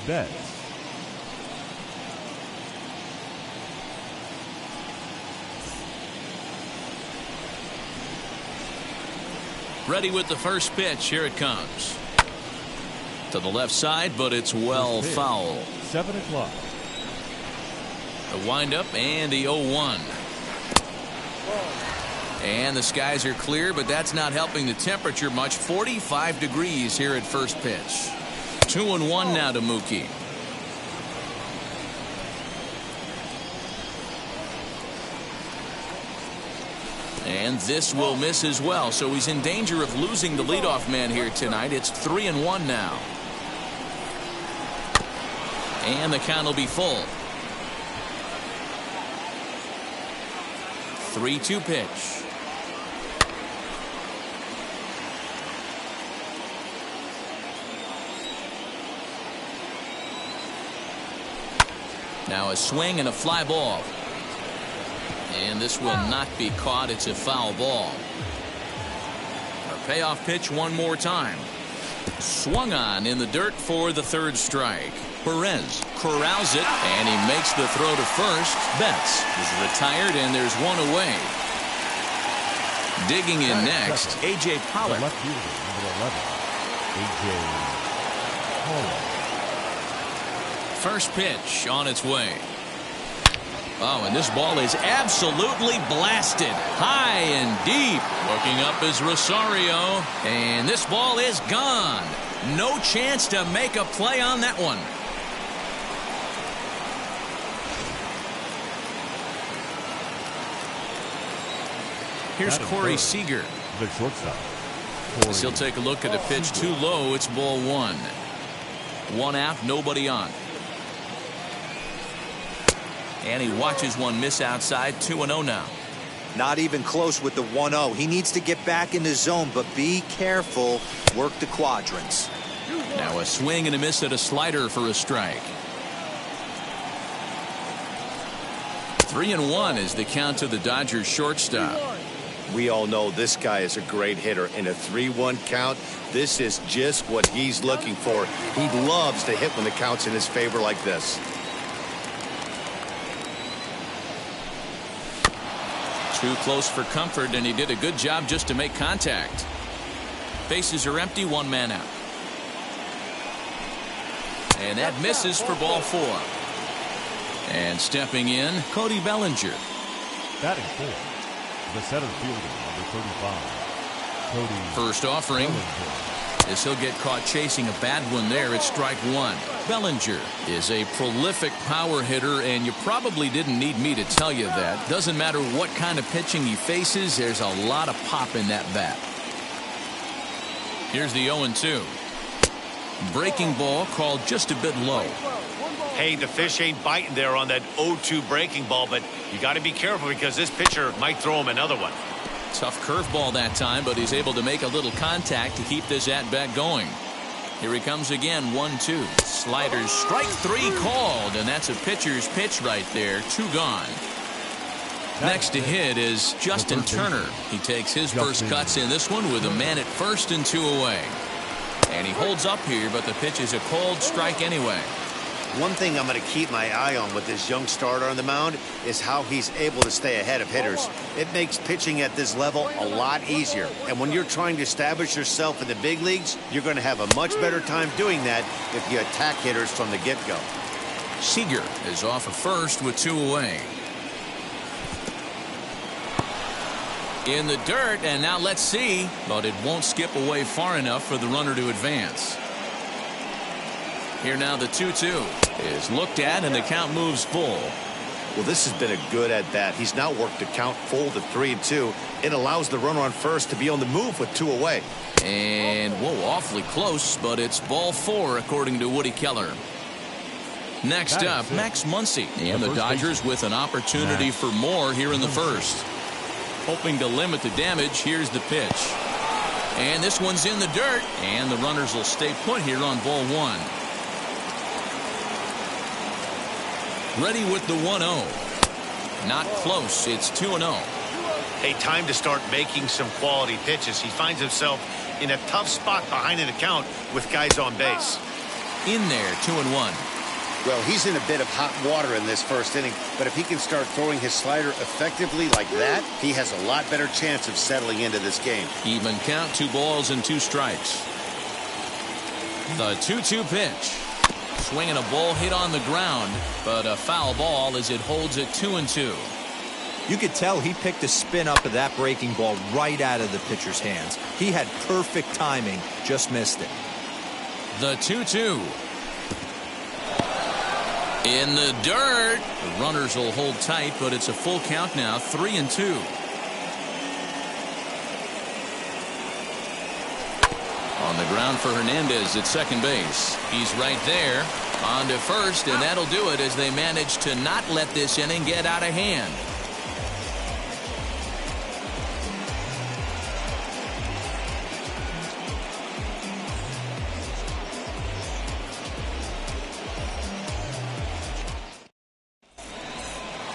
Betts. Ready with the first pitch. Here it comes. To the left side, but it's well foul. 7 o'clock. The windup and the 0-1. And the skies are clear, but that's not helping the temperature much. 45 degrees here at first pitch. 2-1 now to Mookie. And this will miss as well, so he's in danger of losing the leadoff man here tonight. It's 3-1 now. And the count will be full. 3-2 pitch. Now a swing and a fly ball. And this will not be caught. It's a foul ball. A payoff pitch one more time. Swung on in the dirt for the third strike. Perez corrals it, and he makes the throw to first. Betts is retired, and there's one away. Digging in next, A.J. Pollock. The left fielder, number 11, A.J. Pollock. First pitch on its way. Oh, and this ball is absolutely blasted. High and deep. Looking up is Rosario. And this ball is gone. No chance to make a play on that one. Here's Corey Seager. The shortstop. He'll take a look at a pitch too low. It's ball one. One out, nobody on. And he watches one miss outside. 2-0 now. Not even close with the 1-0. He needs to get back in the zone, but be careful. Work the quadrants. Now a swing and a miss at a slider for a strike. 3-1 is the count to the Dodgers shortstop. We all know this guy is a great hitter. In a 3-1 count, this is just what he's looking for. He loves to hit when the count's in his favor like this. Too close for comfort, and he did a good job just to make contact. Bases are empty, one man out. And that misses for ball four. And stepping in, Cody Bellinger. Batting fourth, the center fielder, number 35, Cody. First offering. Bellinger. As he'll get caught chasing a bad one there at strike one. Bellinger is a prolific power hitter, and you probably didn't need me to tell you that. Doesn't matter what kind of pitching he faces, there's a lot of pop in that bat. Here's the 0-2. Breaking ball called just a bit low. Hey, the fish ain't biting there on that 0-2 breaking ball, but you got to be careful because this pitcher might throw him another one. Tough curveball that time, but he's able to make a little contact to keep this at-bat going. Here he comes again, 1-2. Sliders, strike three called, and that's a pitcher's pitch right there. Two gone. Next to hit is Justin Turner. He takes his first cuts in this one with a man at first and two away. And he holds up here, but the pitch is a cold strike anyway. One thing I'm going to keep my eye on with this young starter on the mound is how he's able to stay ahead of hitters. It makes pitching at this level a lot easier. And when you're trying to establish yourself in the big leagues, you're going to have a much better time doing that if you attack hitters from the get-go. Seager is off of first with two away. In the dirt, and now let's see. But it won't skip away far enough for the runner to advance. Here now the 2-2 is looked at, and the count moves full. Well, this has been a good at-bat. He's now worked the count full to 3-2. It allows the runner on first to be on the move with two away. And, whoa, awfully close, but it's ball four, according to Woody Keller. Next up, Max Muncy. And the Dodgers with an opportunity for more here in the first. Hoping to limit the damage, here's the pitch. And this one's in the dirt, and the runners will stay put here on ball one. Ready with the 1-0. Not close. It's 2-0. Hey, time to start making some quality pitches. He finds himself in a tough spot behind an account with guys on base. in there, 2-1. Well, he's in a bit of hot water in this first inning, but if he can start throwing his slider effectively like that, he has a lot better chance of settling into this game. Even count, 2 balls and 2 strikes. The 2-2 pitch. Swinging a ball hit on the ground, but a foul ball as it holds it 2-2. You could tell he picked the spin up of that breaking ball right out of the pitcher's hands. He had perfect timing, just missed it. The 2-2. In the dirt. The runners will hold tight, but it's a full count now, 3-2. On the ground for Hernandez at second base. He's right there. On to first, and that'll do it as they manage to not let this inning get out of hand.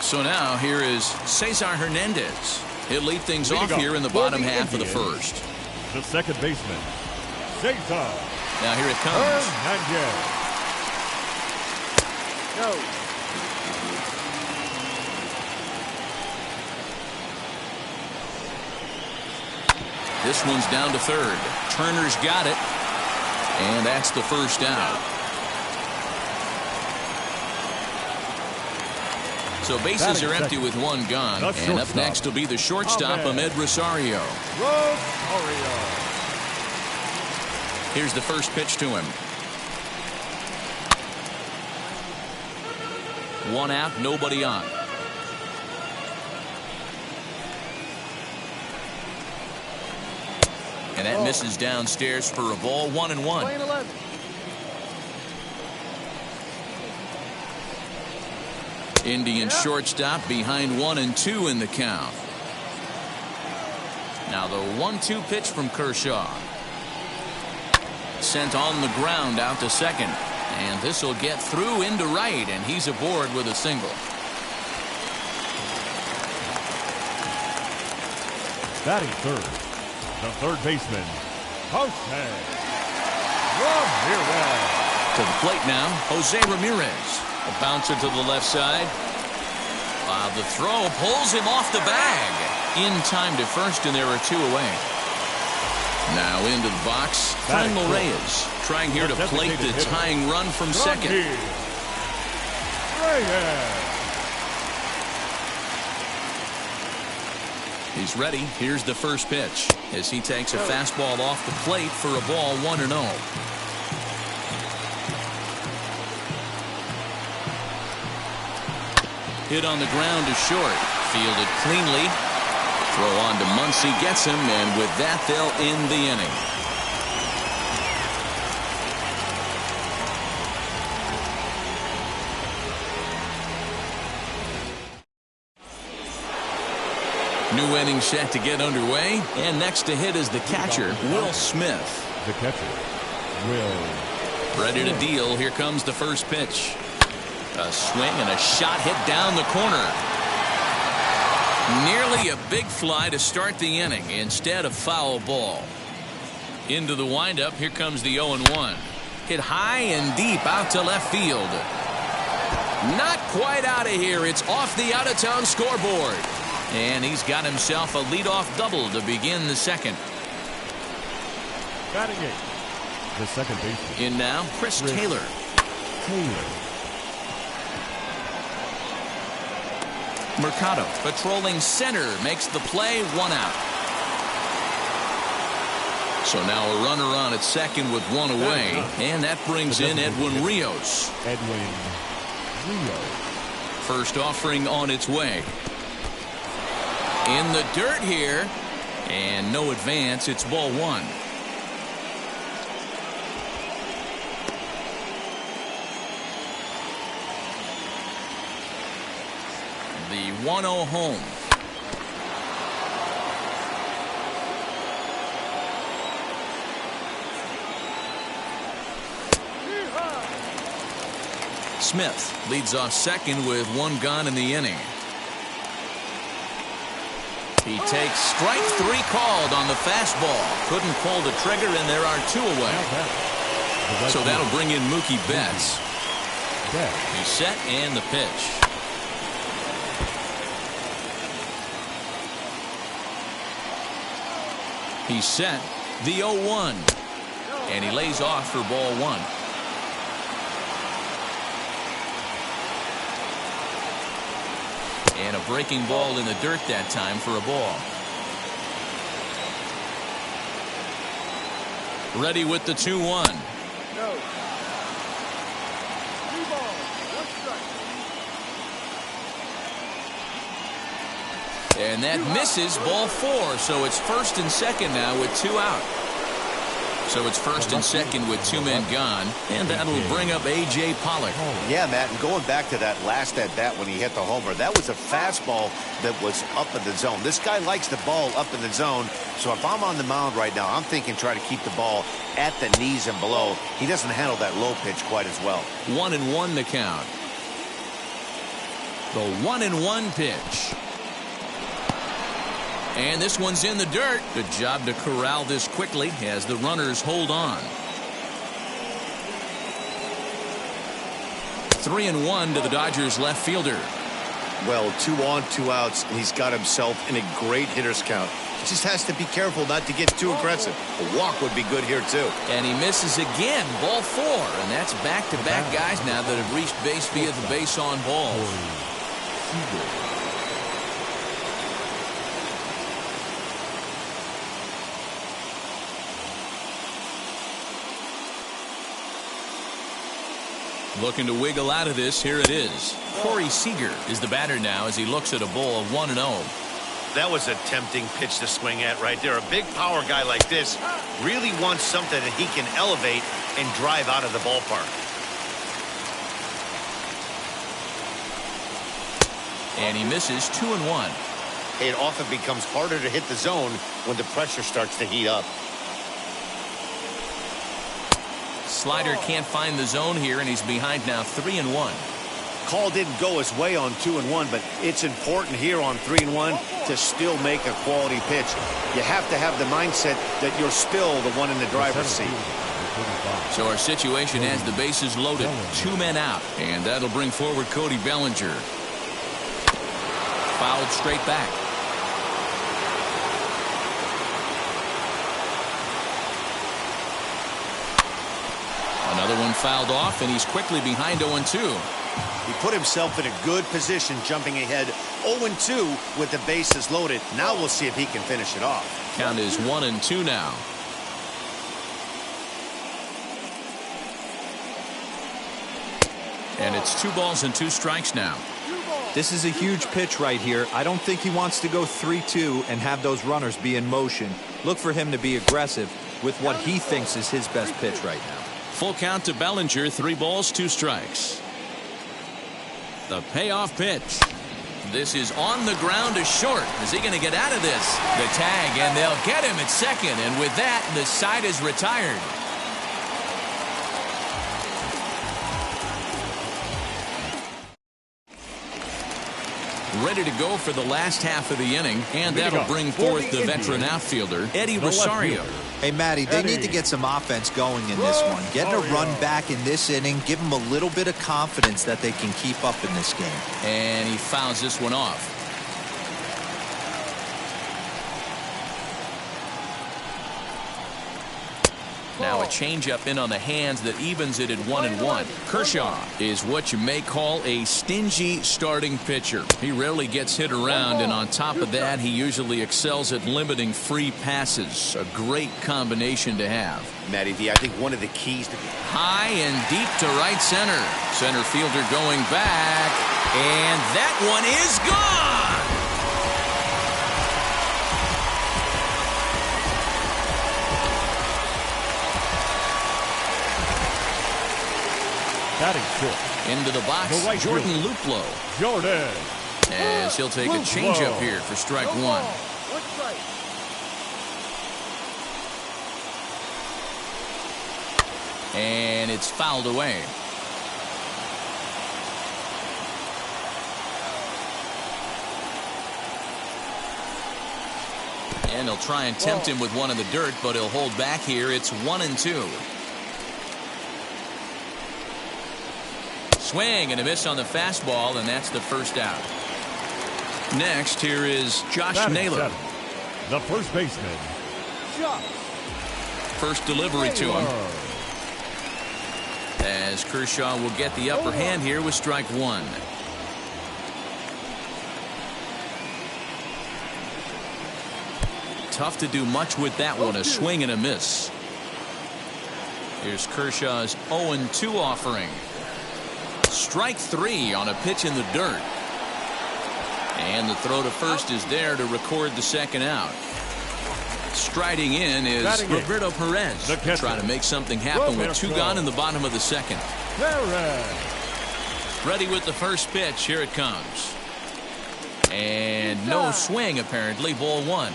So now here is Cesar Hernandez. He'll lead things off here in the bottom half of the first. The second baseman, Cesar. Now here it comes. Hernandez. Go. This one's down to third. Turner's got it. And that's the first out. So bases are empty with 1 gone. And up next will be the shortstop, Ahmed Rosario. Here's the first pitch to him. 1 out, nobody on. And that misses downstairs for a ball, 1-1. Indian shortstop behind 1-2 in the count. Now the 1-2 pitch from Kershaw. Sent on the ground out to second. And this will get through into right, and he's aboard with a single. Batting third, the third baseman, Jose Ramirez. To the plate now, Jose Ramirez. A bouncer to the left side. The throw pulls him off the bag. In time to first, and there are 2 away. Now into the box, Franmil Reyes. Trying here to plate the tying run from second. He's ready. Here's the first pitch as he takes a fastball off the plate for a ball, 1-0. Hit on the ground to short. Fielded cleanly. Throw on to Muncy, gets him, and with that they'll end the inning. New inning set to get underway, and next to hit is the catcher, Will Smith. The catcher, Will. Ready to deal. Here comes the first pitch. A swing and a shot hit down the corner. Nearly a big fly to start the inning. Instead, a foul ball. Into the windup. Here comes the 0-1. Hit high and deep out to left field. Not quite out of here. It's off the out-of-town scoreboard. And he's got himself a leadoff double to begin the second. Batting 8, the second baseman. In now, Chris Taylor. Mercado patrolling center makes the play, 1 out. So now a runner on at second with 1 away, and that brings in Edwin Rios. First offering on its way. In the dirt here, and no advance. It's ball 1. The 1-0 home. Smith leads off second with 1 gone in the inning. He takes strike 3 called on the fastball. Couldn't pull the trigger, and there are 2 away. So that'll bring in Mookie Betts. He's set and the pitch. He's set the 0-1. And he lays off for ball one. And a breaking ball in the dirt that time for a ball. Ready with the 2-1. And that misses, ball four. So it's first and second now with two out. So it's first and second with two men gone. And that'll bring up A.J. Pollock. Yeah, Matt, and going back to that last at-bat when he hit the homer, that was a fastball that was up in the zone. This guy likes the ball up in the zone. So if I'm on the mound right now, I'm thinking try to keep the ball at the knees and below. He doesn't handle that low pitch quite as well. 1-1 the count. The 1-1 pitch. And this one's in the dirt. Good job to corral this quickly as the runners hold on. 3-1 to the Dodgers left fielder. Well, 2 on, 2 outs, and he's got himself in a great hitter's count. He just has to be careful not to get too aggressive. A walk would be good here, too. And he misses again, ball four. And that's back-to-back guys now that have reached base via the base on balls. Looking to wiggle out of this. Here it is. Corey Seager is the batter now as he looks at a ball of 1-0. That was a tempting pitch to swing at right there. A big power guy like this really wants something that he can elevate and drive out of the ballpark. And he misses 2-1. It often becomes harder to hit the zone when the pressure starts to heat up. Slider can't find the zone here, and he's behind now 3-1. Call didn't go his way on 2-1, but it's important here on 3-1 to still make a quality pitch. You have to have the mindset that you're still the one in the driver's seat. So our situation has the bases loaded, 2 men out, and that'll bring forward Cody Bellinger. Fouled straight back. Another one fouled off, and he's quickly behind 0-2. He put himself in a good position jumping ahead 0-2 with the bases loaded. Now we'll see if he can finish it off. Count is 1-2 now. And it's 2 balls and 2 strikes now. This is a huge pitch right here. I don't think he wants to go 3-2 and have those runners be in motion. Look for him to be aggressive with what he thinks is his best pitch right now. Full count to Bellinger, 3 balls, 2 strikes. The payoff pitch. This is on the ground to short. Is he going to get out of this? The tag, and they'll get him at second. And with that, the side is retired. Ready to go for the last half of the inning, and that'll bring forth the veteran outfielder, Eddie Rosario. Hey, Matty, they need to get some offense going in this one. Getting a run back in this inning, give them a little bit of confidence that they can keep up in this game. And he fouls this one off. Now a changeup in on the hands that evens it at 1-1. Kershaw is what you may call a stingy starting pitcher. He rarely gets hit around, and on top of that, he usually excels at limiting free passes. A great combination to have. Matty V, I think one of the keys to high and deep to right center. Center fielder going back, and that one is gone. Batting fifth. Into the box, The right Jordan fielder. Luplow. Jordan. As he'll take a changeup here for strike one. And it's fouled away. And he'll try and tempt him with one in the dirt, but he'll hold back here. It's 1-2. Swing and a miss on the fastball, and that's the first out. Next, here is Josh Batting Naylor. seventh, the first baseman, Josh. First delivery to him. As Kershaw will get the upper hand here with strike one. Tough to do much with that one. A swing and a miss. Here's Kershaw's 0-2 offering. Strike three on a pitch in the dirt. And the throw to first is there to record the second out. Striding in is Roberto Perez. Trying to make something happen with two gone in the bottom of the second. Ready with the first pitch. Here it comes. And no swing apparently. Ball one.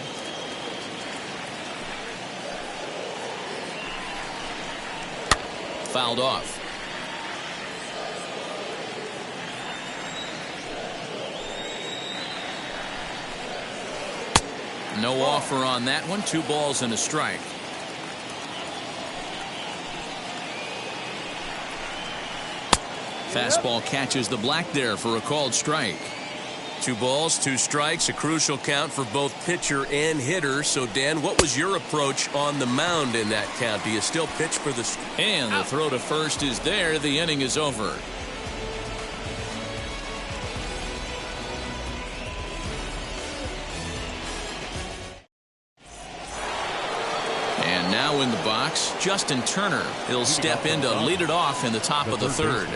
Fouled off. No offer on that one. 2 balls and a strike. Fastball catches the black there for a called strike. 2 balls, 2 strikes, a crucial count for both pitcher and hitter. So, Dan, what was your approach on the mound in that count? Do you still pitch for the... And the throw to first is there. The inning is over. And now in the box, Justin Turner. He'll step in to lead it off in the top of the third.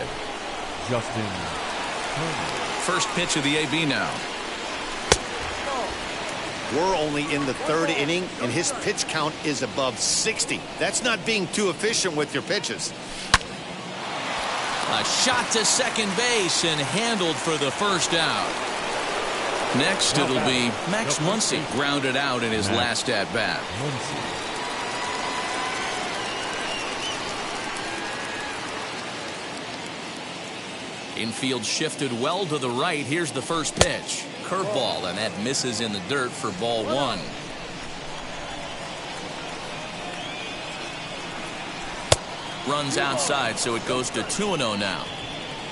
Justin Turner. First pitch of the AB now. We're only in the 3rd inning, and his pitch count is above 60. That's not being too efficient with your pitches. A shot to second base and handled for the first out. Next, it'll be Max Muncy, grounded out in his last at-bat. Infield shifted well to the right. Here's the first pitch. Curveball, and that misses in the dirt for ball one. Runs outside, so it goes to 2-0 now.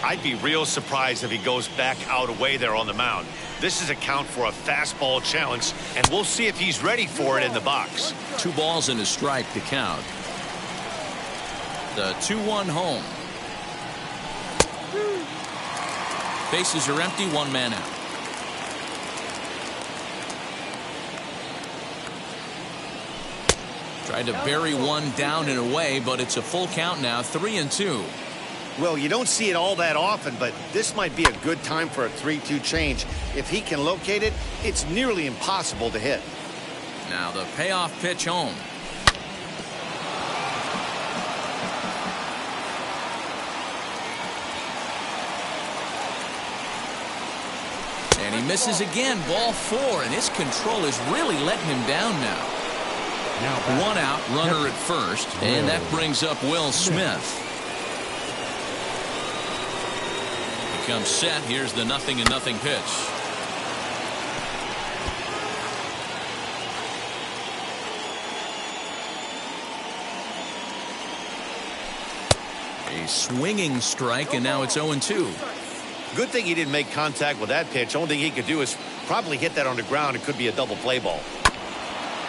I'd be real surprised if he goes back out away there on the mound. This is a count for a fastball challenge, and we'll see if he's ready for it in the box. 2 balls and a strike to count. The 2-1 home. Bases are empty, 1 man out. Tried to bury one down and away, but it's a full count now, 3-2. Well, you don't see it all that often, but this might be a good time for a 3-2 change. If he can locate it, it's nearly impossible to hit. Now the payoff pitch home. And he misses again, ball 4, and his control is really letting him down now. 1 out, runner at first, and that brings up Will Smith. Becomes set. Here's the 0-0 pitch. A swinging strike, and now it's 0-2. Good thing he didn't make contact with that pitch. Only thing he could do is probably hit that on the ground. It could be a double play ball.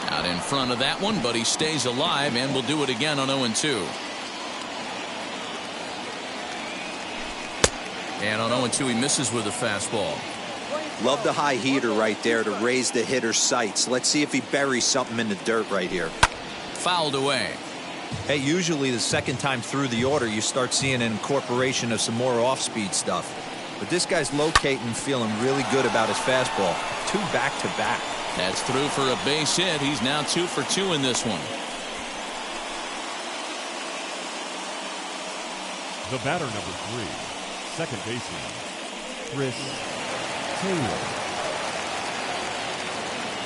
Out in front of that one, but he stays alive and will do it again on 0-2. And on 0-2, he misses with a fastball. Love the high heater right there to raise the hitter's sights. Let's see if he buries something in the dirt right here. Fouled away. Hey, usually the second time through the order, you start seeing an incorporation of some more off-speed stuff. But this guy's locating, feeling really good about his fastball. 2 back-to-back. That's through for a base hit. He's now 2 for 2 in this one. The batter number 3, second baseman, Chris Taylor.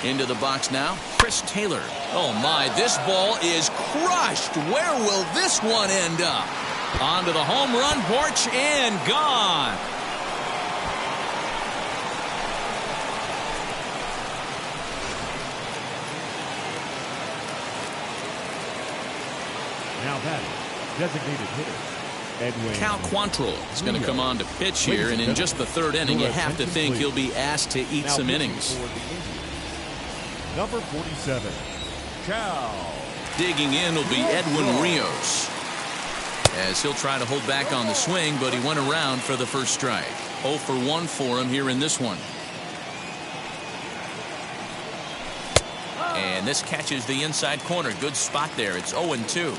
Into the box now, Chris Taylor. Oh my, this ball is crushed. Where will this one end up? Onto the home run porch and gone. Now batting, designated hitter, Edwin. Cal Quantrill is going to come on to pitch here, and in just the third inning, you have to think he'll be asked to eat some innings. Number 47, Cal. Digging in will be Edwin Rios, as he'll try to hold back on the swing, but he went around for the first strike. 0 for 1 for him here in this one. And this catches the inside corner. Good spot there. It's 0-2.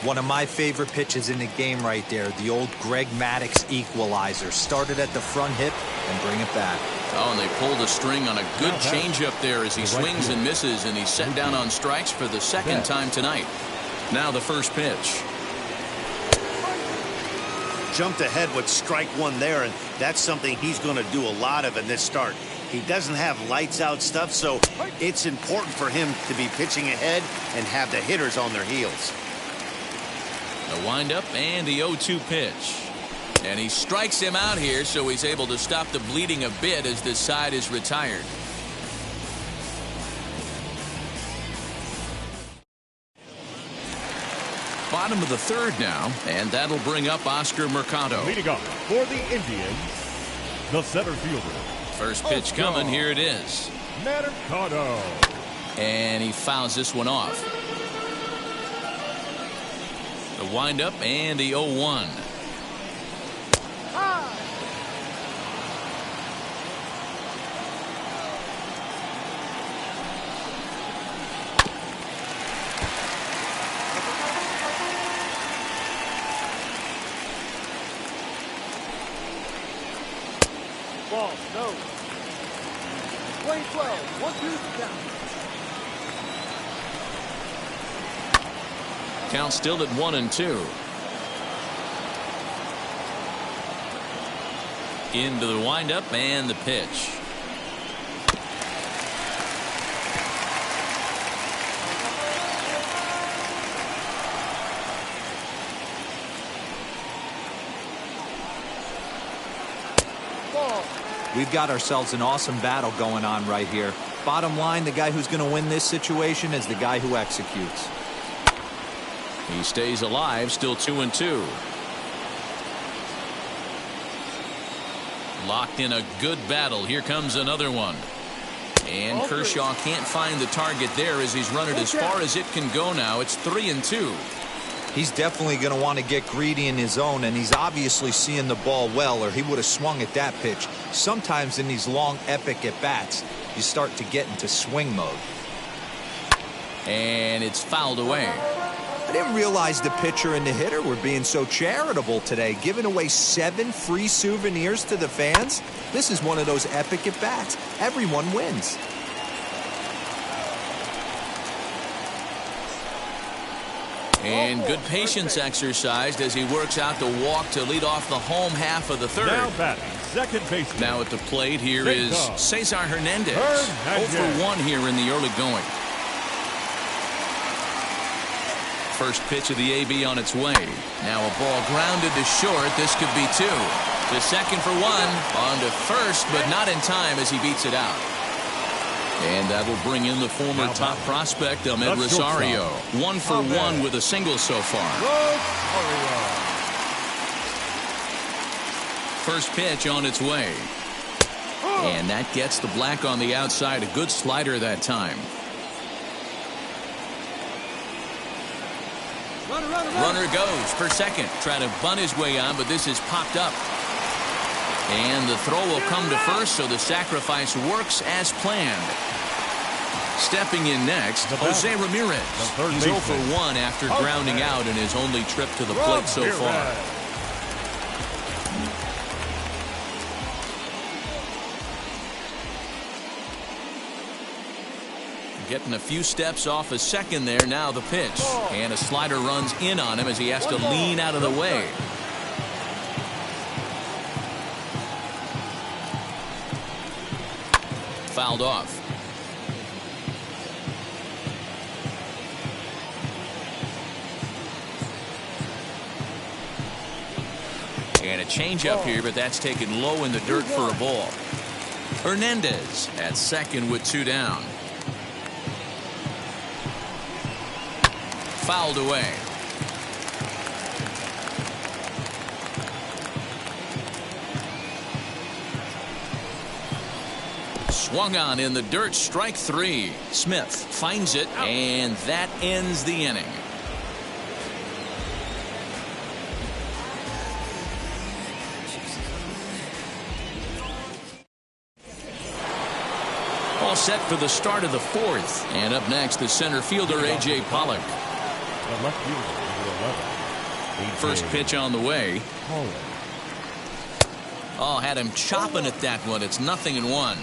One of my favorite pitches in the game right there. The old Greg Maddux equalizer. Started at the front hip and bring it back. Oh, and they pulled a string on a good changeup there as he swings and misses, and he's set down on strikes for the second time tonight. Now the first pitch. Jumped ahead with strike one there, and that's something he's going to do a lot of in this start. He doesn't have lights out stuff, so it's important for him to be pitching ahead and have the hitters on their heels. The windup and the 0-2 pitch. And he strikes him out here, so he's able to stop the bleeding a bit as this side is retired. Bottom of the third now, and that'll bring up Oscar Mercado. Leading up for the Indians, the center fielder. First pitch coming, here it is. Mercado. And he fouls this one off. The windup and the 0-1. Ball, no. Play 12, 1-2 count. Count still at 1-2. Into the windup and the pitch. We've got ourselves an awesome battle going on right here. Bottom line, the guy who's going to win this situation is the guy who executes. He stays alive, still 2-2. Locked in a good battle. Here comes another one. And Kershaw can't find the target there as he's run it as far as it can go now. It's 3-2. He's definitely going to want to get greedy in his zone, and he's obviously seeing the ball well, or he would have swung at that pitch. Sometimes in these long, epic at-bats, you start to get into swing mode. And it's fouled away. I didn't realize the pitcher and the hitter were being so charitable today, giving away 7 free souvenirs to the fans. This is one of those epic at-bats. Everyone wins. And good patience exercised as he works out the walk to lead off the home half of the third. Now batting, second baseman. Now at the plate here is Cesar Hernandez. 0 for 1 here in the early going. First pitch of the AB on its way. Now a ball grounded to short. This could be 2. To second for 1. On to first, but not in time as he beats it out. And that will bring in the former top prospect, Ahmed Rosario. 1 for 1 with a single so far. First pitch on its way. And that gets the black on the outside. A good slider that time. Runner goes for second. Trying to bunt his way on, but this is popped up. And the throw will come to first, so the sacrifice works as planned. Stepping in next, Jose Ramirez. He's 0 for 1 after grounding out in his only trip to the plate so far. Getting a few steps off a second there. Now the pitch. And a slider runs in on him as he has to lean out of the way. Fouled off. And a changeup here, but that's taken low in the dirt for a ball. Hernandez at second with 2 down. Fouled away. Swung on in the dirt, strike three. Smith finds it, and that ends the inning. All set for the start of the fourth. And up next, the center fielder, A.J. Pollock. The left fielder, number 11. A.J. First pitch on the way. Pollock. Oh, had him chopping at that one. It's 0-1.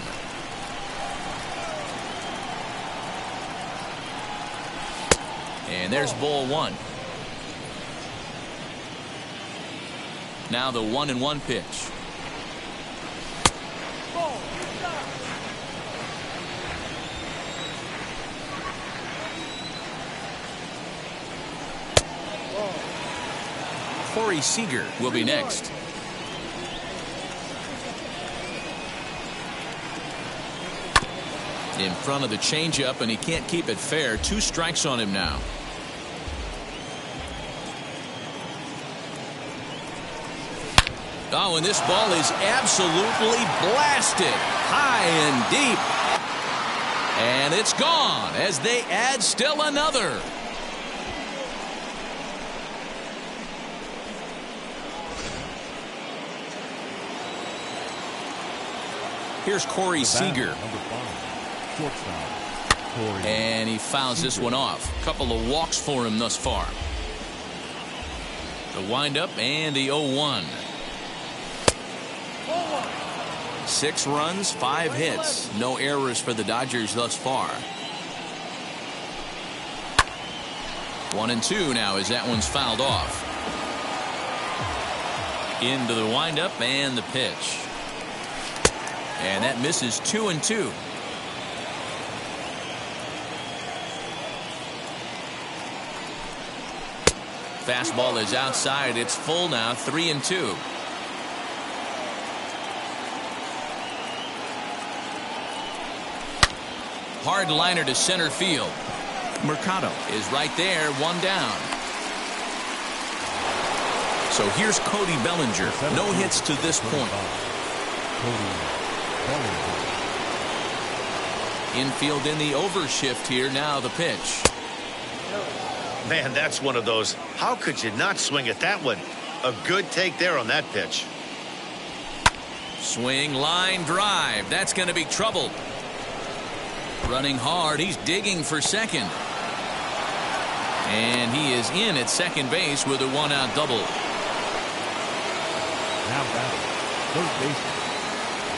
And there's ball one. Now the 1-1 pitch. Corey Seager will be next. In front of the changeup, and he can't keep it fair. 2 strikes on him now. Oh, and this ball is absolutely blasted high and deep. And it's gone as they add still another. Here's Corey Seager. Number 5, shortstop, Corey. And he fouls this one off. A couple of walks for him thus far. The windup and the 0-1. 6 runs, 5 hits. No errors for the Dodgers thus far. 1-2 now as that one's fouled off. Into the windup and the pitch. And that misses 2-2. Fastball is outside. It's full now. 3-2. Hard liner to center field. Mercado is right there. 1 down. So here's Cody Bellinger. No hits to this point. Infield in the overshift here. Now the pitch. Man, that's one of those. How could you not swing at that one? A good take there on that pitch. Swing, line, drive. That's going to be trouble. Running hard. He's digging for second. And he is in at second base with a 1-out double. Now batting, third baseman,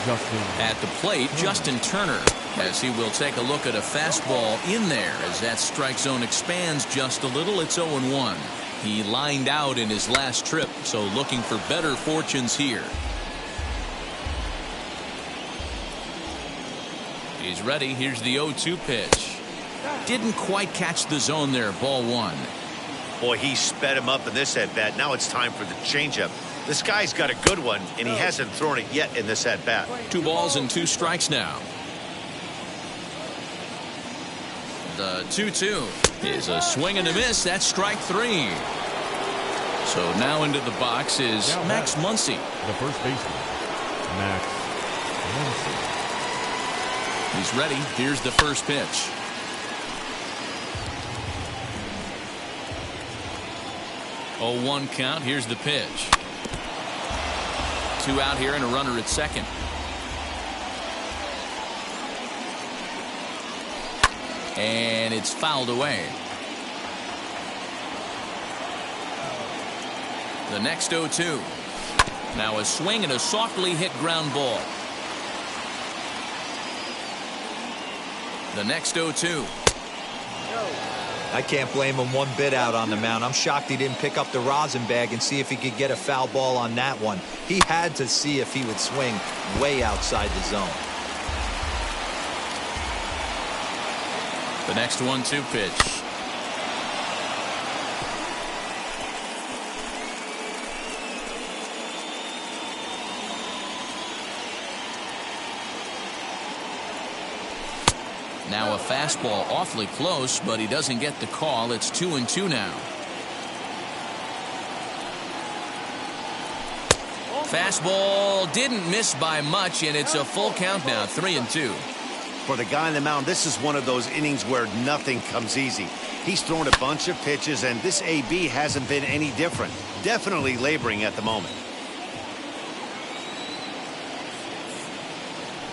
Justin. At the plate, Justin Turner, as he will take a look at a fastball in there as that strike zone expands just a little. It's 0-1. He lined out in his last trip, so looking for better fortunes here. He's ready. Here's the 0-2 pitch. Didn't quite catch the zone there. Ball 1. Boy, he sped him up in this at-bat. Now it's time for the changeup. This guy's got a good one, and he hasn't thrown it yet in this at-bat. 2 balls and 2 strikes now. The 2-2 is a swing and a miss. That's strike 3. So now into the box is Max Muncy. The first baseman, Max Muncy. He's ready. Here's the first pitch. Oh, 1 count. Here's the pitch. 2 out here and a runner at second. And it's fouled away. The next 0-2. Now a swing and a softly hit ground ball. The next 0-2. I can't blame him one bit out on the mound. I'm shocked he didn't pick up the rosin bag and see if he could get a foul ball on that one. He had to see if he would swing way outside the zone. The next 1-2 pitch. Now a fastball awfully close, but he doesn't get the call. It's 2-2 now. Fastball didn't miss by much, and it's a full count now. 3-2. For the guy on the mound, this is one of those innings where nothing comes easy. He's thrown a bunch of pitches, and this AB hasn't been any different. Definitely laboring at the moment.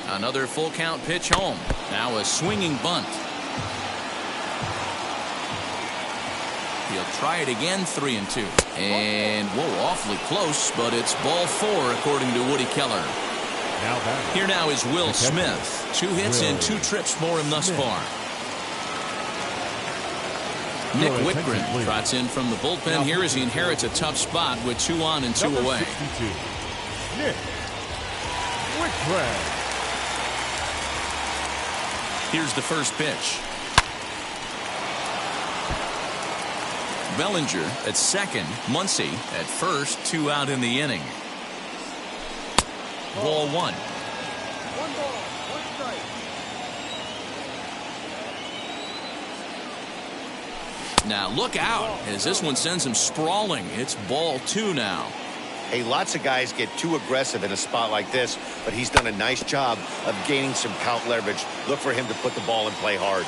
Another full count pitch home. Now a swinging bunt. He'll try it again, 3-2. And, whoa, awfully close, but it's ball 4, according to Woody Keller. Here now is Will Smith. 2 hits and 2 trips for him thus far. Nick Whitgren trots in from the bullpen here as he inherits a tough spot with 2 on and 2 away. Nick Whitgren. Here's the first pitch. Bellinger at second, Muncy at first, 2 out in the inning. Ball 1. 1 ball, 1 strike. Now look out as this one sends him sprawling. It's ball 2 now. Hey, lots of guys get too aggressive in a spot like this, but he's done a nice job of gaining some count leverage. Look for him to put the ball in play hard.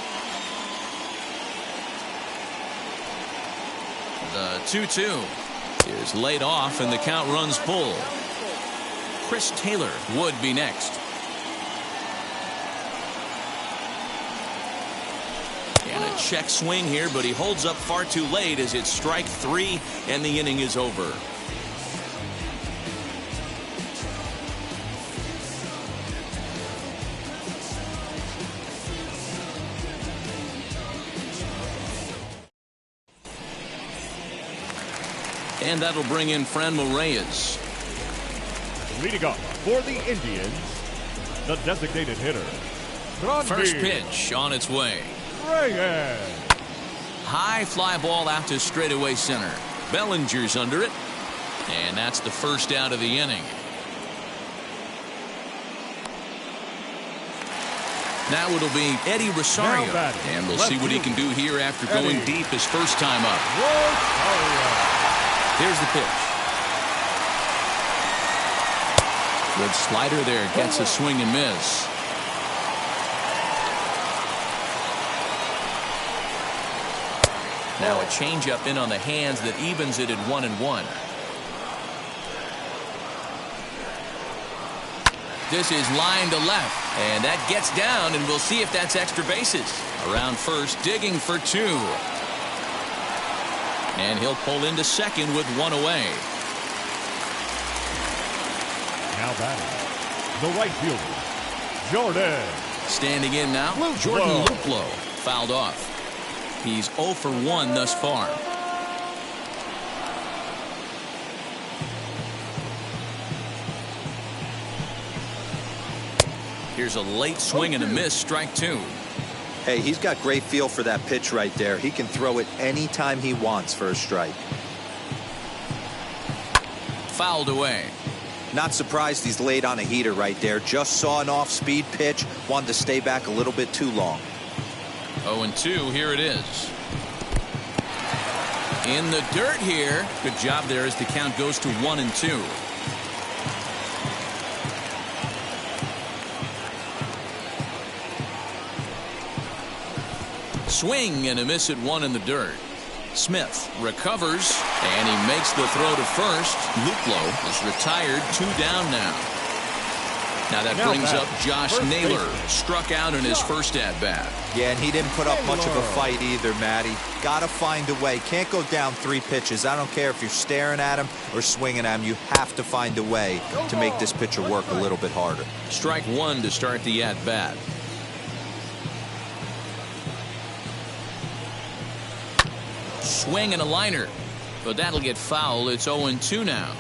The 2-2 is laid off and the count runs full. Chris Taylor would be next. And a check swing here, but he holds up far too late as it's strike 3 and the inning is over. And that'll bring in Franmil Reyes. Leading up for the Indians, the designated hitter. First pitch on its way. Reyes. High fly ball out to straightaway center. Bellinger's under it. And that's the first out of the inning. Now it'll be Eddie Rosario. And we'll see what he can do here after going deep his first time up. Here's the pitch. Good slider there. Gets a swing and miss. Now a changeup in on the hands that evens it at 1-1. This is line to left. And that gets down, and we'll see if that's extra bases. Around first, digging for 2. And he'll pull into second with 1 away. Now batting, the right fielder, Jordan. Standing in now, Jordan Luplow. Fouled off. He's 0 for 1 thus far. Here's a late swing and a miss, strike 2. Hey, he's got great feel for that pitch right there. He can throw it anytime he wants for a strike. Fouled away. Not surprised he's laid on a heater right there. Just saw an off-speed pitch. Wanted to stay back a little bit too long. 0-2, here it is. In the dirt here. Good job there as the count goes to 1-2. Swing and a miss at 1 in the dirt. Smith recovers, and he makes the throw to first. Luplow is retired, 2 down now. Now that brings up Josh Naylor. Struck out in his first at-bat. Yeah, and he didn't put up much of a fight either, Matty. Gotta find a way. Can't go down 3 pitches. I don't care if you're staring at him or swinging at him. You have to find a way to make this pitcher work a little bit harder. Strike 1 to start the at-bat. Swing and a liner, but that'll get foul. It's 0-2 now.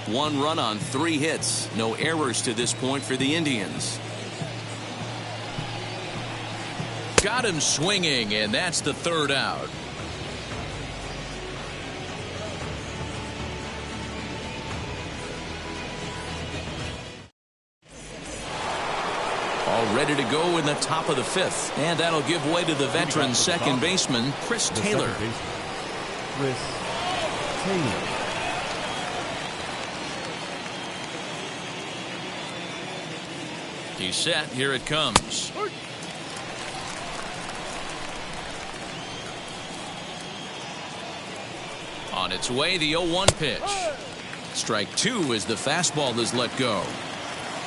1 run on 3 hits. No errors to this point for the Indians. Got him swinging, and that's the 3rd out. All ready to go in the top of the 5th, and that'll give way to the veteran second baseman, Chris Taylor. Chris Taylor. He's set. Here it comes. On its way, the 0-1 pitch. Strike two as the fastball is let go.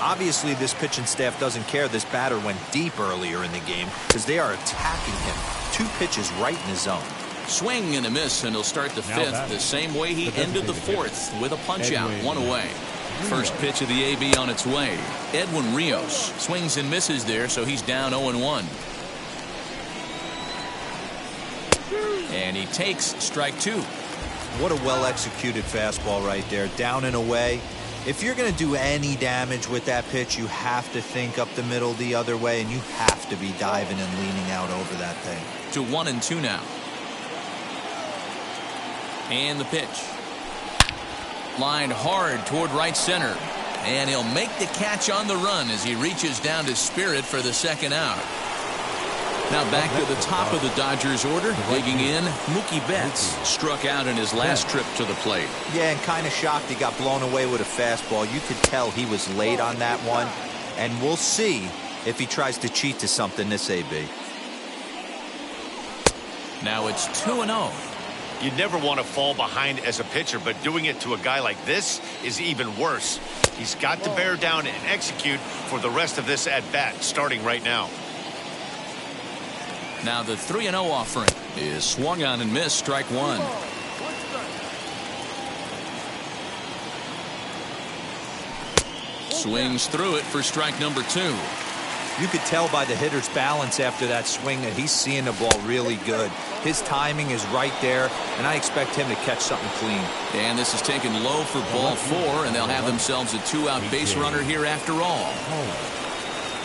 Obviously, this pitching staff doesn't care this batter went deep earlier in the game because they are attacking him. 2 pitches right in his zone. Swing and a miss, and he'll start the Now fifth batting. the same way he The ended the designated fourth with a punch-out, Edwin 1 away. First pitch of the AB on its way. Edwin Rios swings and misses there, so he's down 0-1. And he takes strike two. What a well-executed fastball right there, down and away. If you're going to do any damage with that pitch, you have to think up the middle the other way, and you have to be diving and leaning out over that thing. To 1-2 now. And the pitch. Lined hard toward right center. And he'll make the catch on the run as he reaches down to Spirit for the second out. Now back to the top of the Dodgers order. Digging in, Mookie Betts struck out in his last trip to the plate. Yeah, and kind of shocked he got blown away with a fastball. You could tell he was late on that one. And we'll see if he tries to cheat to something this AB. Now it's 2-0. You never want to fall behind as a pitcher, but doing it to a guy like this is even worse. He's got to bear down and execute for the rest of this at-bat, starting right now. Now the 3-0 offering is swung on and missed, strike one. Swings through it for strike number two. You could tell by the hitter's balance after that swing that he's seeing the ball really good. His timing is right there, and I expect him to catch something clean. And this is taken low for ball four, and they'll have themselves a 2-out base runner here after all.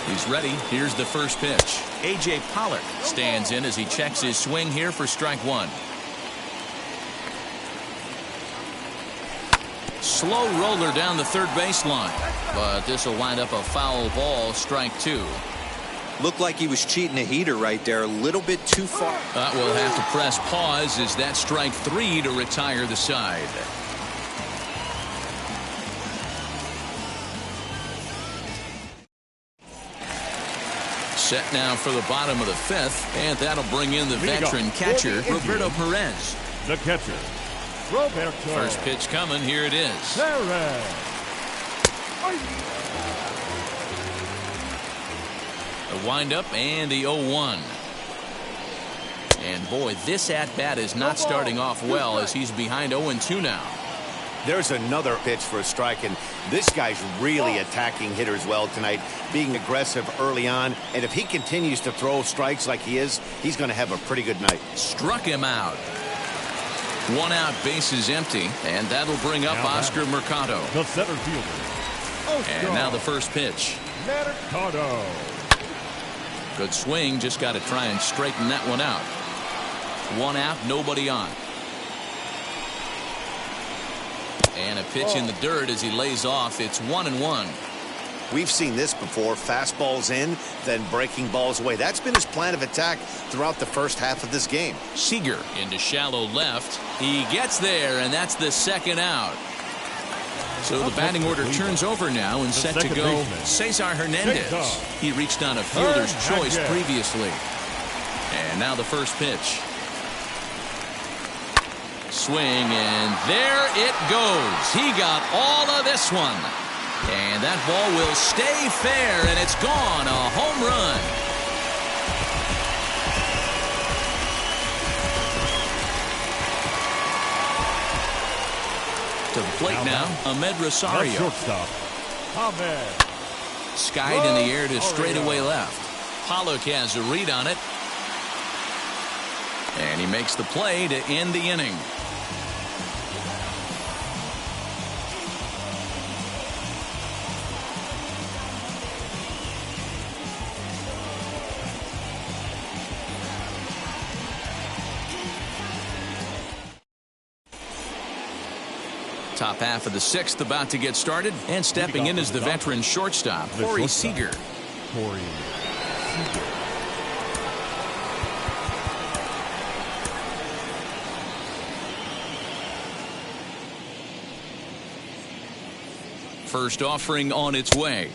He's ready. Here's the first pitch. A.J. Pollock stands in as he checks his swing here for strike one. Slow roller down the third baseline, but this will wind up a foul ball, strike two. Looked like he was cheating a heater right there, a little bit too far. We'll have to press pause as that strike three to retire the side. Set now for the bottom of the fifth, and that'll bring in the veteran catcher, Roberto Perez. The catcher, Roberto. First pitch coming. Here it is. Perez. The windup and the 0-1. And boy, this at-bat is not starting off well as he's behind 0-2 now. There's another pitch for a strike, and this guy's really attacking hitters well tonight, being aggressive early on. And if he continues to throw strikes like he is, he's going to have a pretty good night. Struck him out. 1 out, bases empty, and that'll bring up Oscar Mercado. The center fielder. And now the first pitch. Mercado. Good swing, just got to try and straighten that one out. 1 out, nobody on. And a pitch in the dirt as he lays off. It's 1-1. We've seen this before. Fastballs in, then breaking balls away. That's been his plan of attack throughout the first half of this game. Seager into shallow left. He gets there, and that's the second out. So the batting order turns over now and set to go Cesar Hernandez. He reached on a fielder's choice previously. And now the first pitch. Swing, and there it goes. He got all of this one. And that ball will stay fair, and it's gone. A home run. To the plate now, Ahmed Rosario. Shortstop, Ahmed. Skied in the air to straightaway left. Pollock has a read on it. And he makes the play to end the inning. Top half of the sixth about to get started, and stepping in is the veteran shortstop, Corey Seager. Corey Seager. First offering on its way.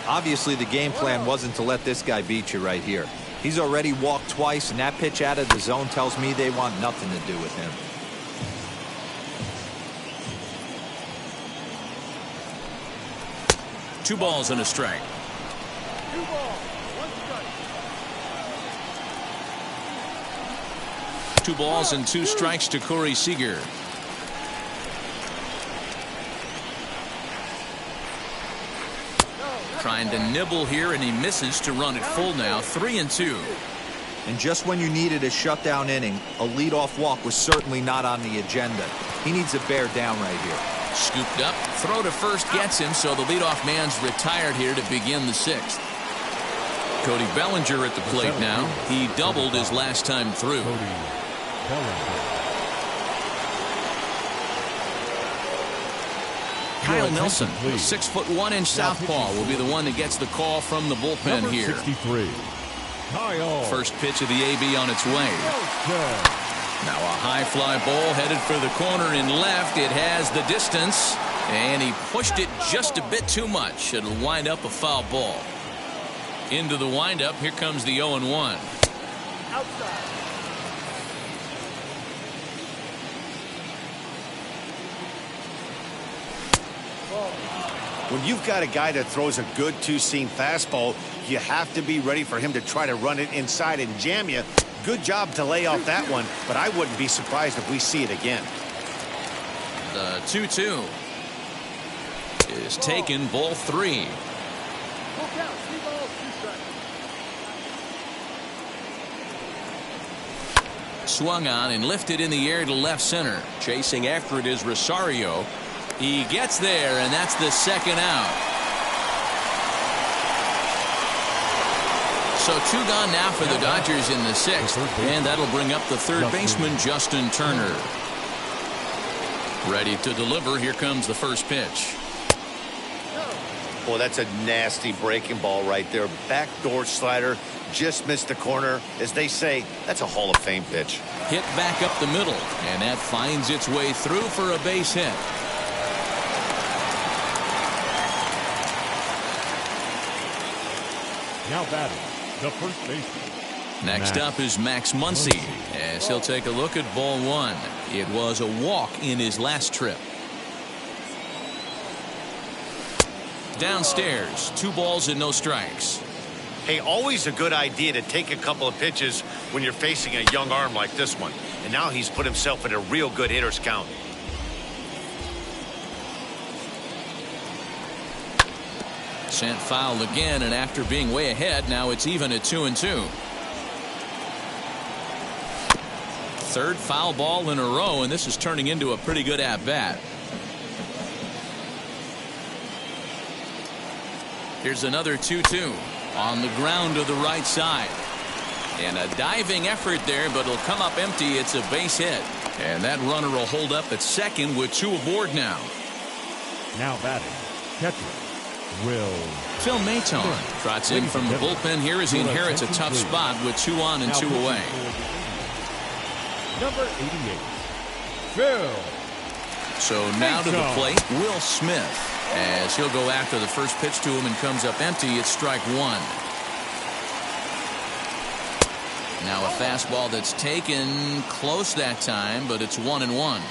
Obviously, the game plan wasn't to let this guy beat you right here. He's already walked twice, and that pitch out of the zone tells me they want nothing to do with him. Two balls and a strike. 2 balls, 1 strike. 2 balls and 2 strikes to Corey Seager. Trying to nibble here, and he misses to run it full now. 3-2. And just when you needed a shutdown inning, a leadoff walk was certainly not on the agenda. He needs to bear down right here. Scooped up, throw to first gets him, so the leadoff man's retired here to begin the 6th. Cody Bellinger at the plate now. He doubled his last time through. Cody Bellinger. Kyle Nelson, the 6'1" southpaw, will be the one that gets the call from the bullpen Number here. 63. Kyle. First pitch of the AB on its way. Now a high fly ball headed for the corner in left. It has the distance, and he pushed it just a bit too much. It'll wind up a foul ball. Into the windup, here comes the 0-1. Outside. When you've got a guy that throws a good two-seam fastball, you have to be ready for him to try to run it inside and jam you. Good job to lay off that one, but I wouldn't be surprised if we see it again. The 2-2 is taken, ball 3. Full count, 3 balls, 2 strikes. Swung on and lifted in the air to left center. Chasing after it is Rosario. He gets there, and that's the 2nd out. So 2 gone now for the Dodgers in the 6th, and that'll bring up the 3rd baseman, Justin Turner. Ready to deliver. Here comes the first pitch. Boy, that's a nasty breaking ball right there. Backdoor slider, just missed the corner. As they say, that's a Hall of Fame pitch. Hit back up the middle, and that finds its way through for a base hit. Now batting, the first baseman. Next up is Max Muncy, as he'll take a look at ball 1. It was a walk in his last trip. Downstairs, 2 balls and no strikes. Hey, always a good idea to take a couple of pitches when you're facing a young arm like this one. And now he's put himself in a real good hitter's count. Sent foul again, and after being way ahead, now it's even at 2-2. 3rd foul ball in a row, and this is turning into a pretty good at-bat. Here's another 2-2 on the ground to the right side. And a diving effort there, but it'll come up empty. It's a base hit. And that runner will hold up at second with 2 aboard now. Now batting, catcher, Will. Phil Maton trots in from the bullpen here as he inherits a tough spot with 2 on and 2 away. Number 88, Phil. So now to the plate, Will Smith, as he'll go after the first pitch to him and comes up empty. It's strike 1. Now a fastball that's taken close that time, but it's 1-1.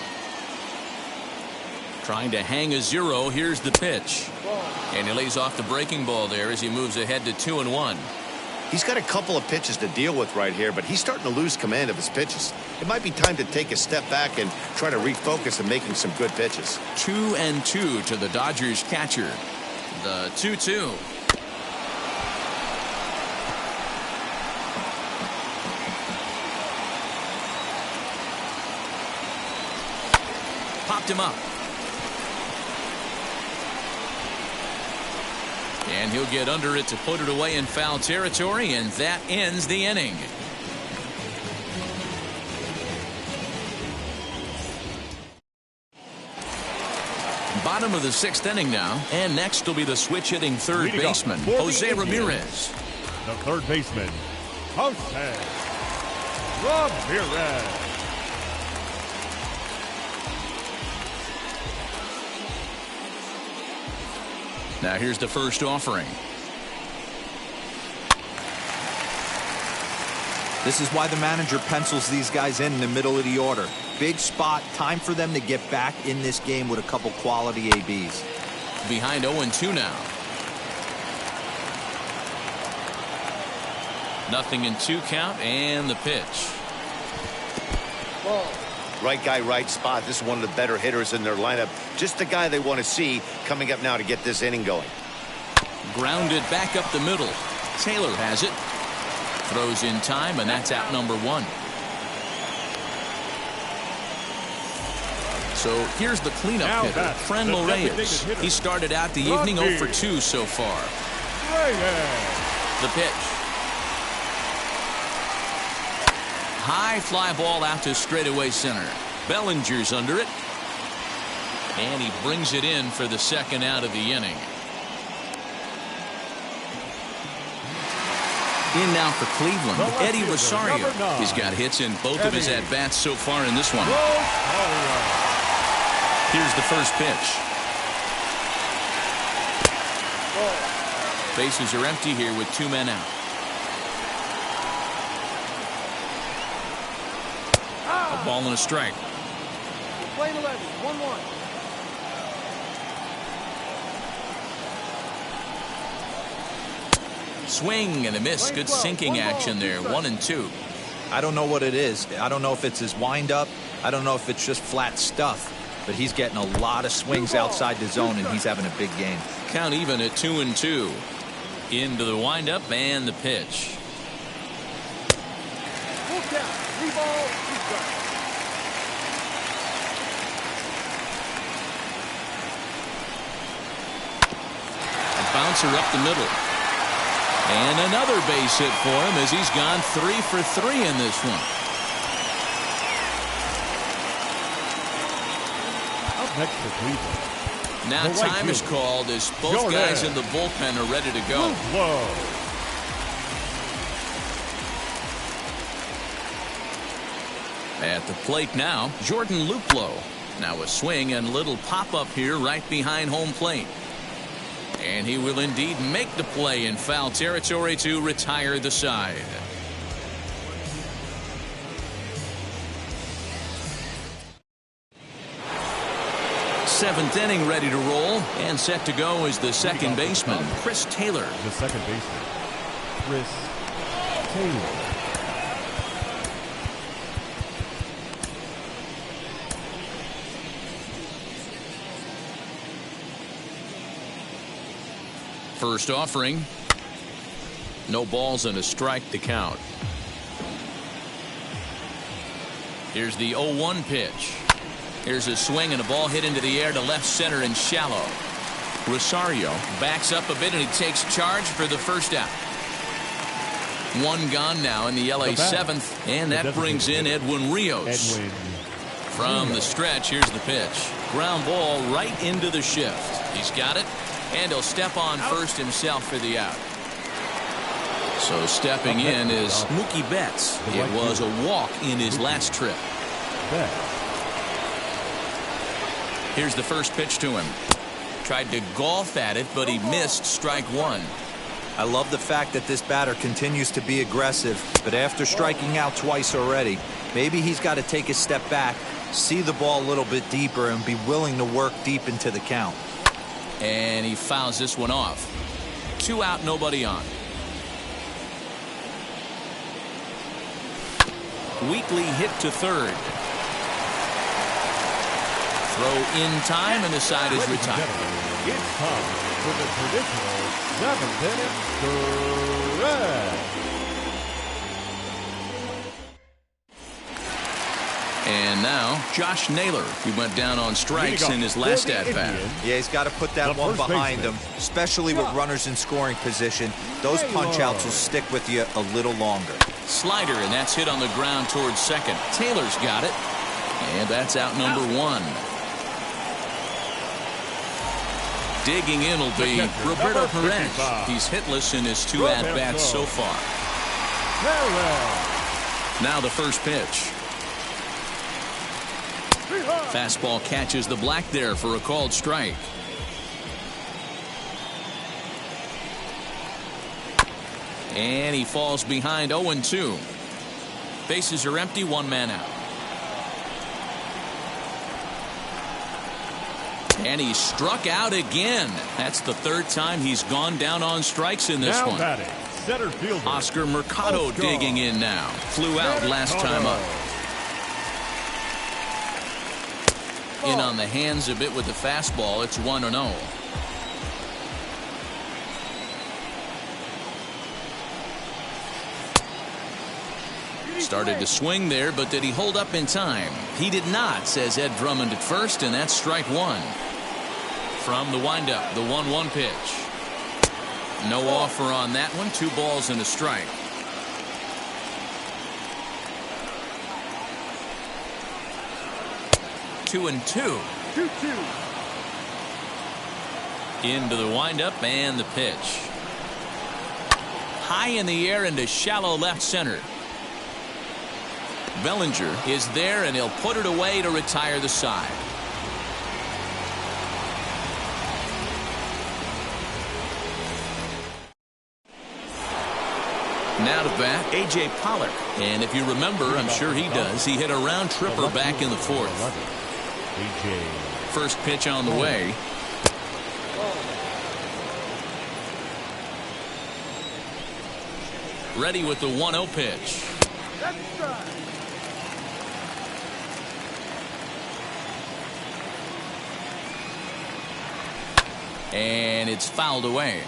Trying to hang a 0. Here's the pitch. And he lays off the breaking ball there as he moves ahead to 2-1. He's got a couple of pitches to deal with right here, but he's starting to lose command of his pitches. It might be time to take a step back and try to refocus on making some good pitches. 2-2 to the Dodgers catcher. The 2-2. Popped him up. And he'll get under it to put it away in foul territory, and that ends the inning. Bottom of the 6th inning now, and next will be the switch-hitting 3rd baseman, Jose Ramirez. The 3rd baseman, Jose Ramirez. Now here's the first offering. This is why the manager pencils these guys in the middle of the order. Big spot, time for them to get back in this game with a couple quality ABs. Behind 0-2 now. Nothing in 2 count, and the pitch. Ball. Right guy, right spot. This is one of the better hitters in their lineup. Just the guy they want to see coming up now to get this inning going. Grounded back up the middle. Taylor has it. Throws in time, and that's out number 1. So here's the cleanup Now hitter, that's Franmil the Reyes. designated hitter. He started out the Rodney. evening 0 for 2 so far. The pitch. High fly ball out to straightaway center. Bellinger's under it. And he brings it in for the second out of the inning. In now for Cleveland, The left Eddie fielder, Rosario. number 9. He's got hits in both of his Eddie. at-bats so far in this one. Rosario. Here's the first pitch. Bases are empty here with 2 men out. A ball and a strike. Playing 11. 1-1. Swing and a miss. Good sinking action there. 1-2. I don't know what it is. I don't know if it's his windup. I don't know if it's just flat stuff. But he's getting a lot of swings outside the zone, and he's having a big game. Count even at 2-2. Into the windup and the pitch. Full count. 3 balls, 2 strikes. A bouncer up the middle. And another base hit for him as he's gone 3 for 3 in this one. Up next for Cleveland. Now The right time is fielder. called as both Jordan. guys in the bullpen are ready to go. Low. At the plate now, Jordan Luplow. Now a swing and little pop-up here right behind home plate. And he will indeed make the play in foul territory to retire the side. Seventh inning ready to roll, and set to go is the second baseman, Chris Taylor. The second baseman, Chris Taylor. First offering. No balls and a strike to count. Here's the 0-1 pitch. Here's a swing and a ball hit into the air to left center and shallow. Rosario backs up a bit and he takes charge for the first out. 1 gone now in the LA seventh, and that brings in Edwin Rios. From the stretch, here's the pitch. Ground ball right into the shift. He's got it, and he'll step on first himself for the out. So stepping in is Mookie Betts. It was a walk in his last trip. Here's the first pitch to him. Tried to golf at it, but he missed strike 1. I love the fact that this batter continues to be aggressive, but after striking out twice already, maybe he's got to take a step back, see the ball a little bit deeper, and be willing to work deep into the count. And he fouls this one off. 2 out, nobody on. Weekly hit to third. Throw in time, and the side is retired. It's time for the traditional 7th inning stretch. And now Josh Naylor, who went down on strikes in his last at-bat. Yeah, he's got to put that The one first behind baseman. him, especially with runners in scoring position. Those punch-outs will stick with you a little longer. Slider, and that's hit on the ground towards second. Taylor's got it, and that's out number 1. Digging in will be Roberto number Perez. 55. He's hitless in his 2 at-bats so far. Now the first pitch. Fastball catches the black there for a called strike. And he falls behind 0-2. Bases are empty, one man out. And he struck out again. That's the third time he's gone down on strikes in this now one. batting, center fielder Oscar Mercado digging in now. Flew out last time up. In on the hands a bit with the fastball. It's 1-0. Started to swing there, but did he hold up in time? He did not, says Ed Drummond at first, and that's strike one. From the windup, the 1-1 pitch. No offer on that one. 2 balls and a strike. Two and two. 2-2. Into the windup and the pitch. High in the air into shallow left center. Bellinger is there, and he'll put it away to retire the side. Now to bat, A.J. Pollock. And if you remember, I'm sure he does, he hit a round tripper back in the 4th. A.J. First pitch on the way. Ready with the 1-0 pitch. That's a strike. And it's fouled away.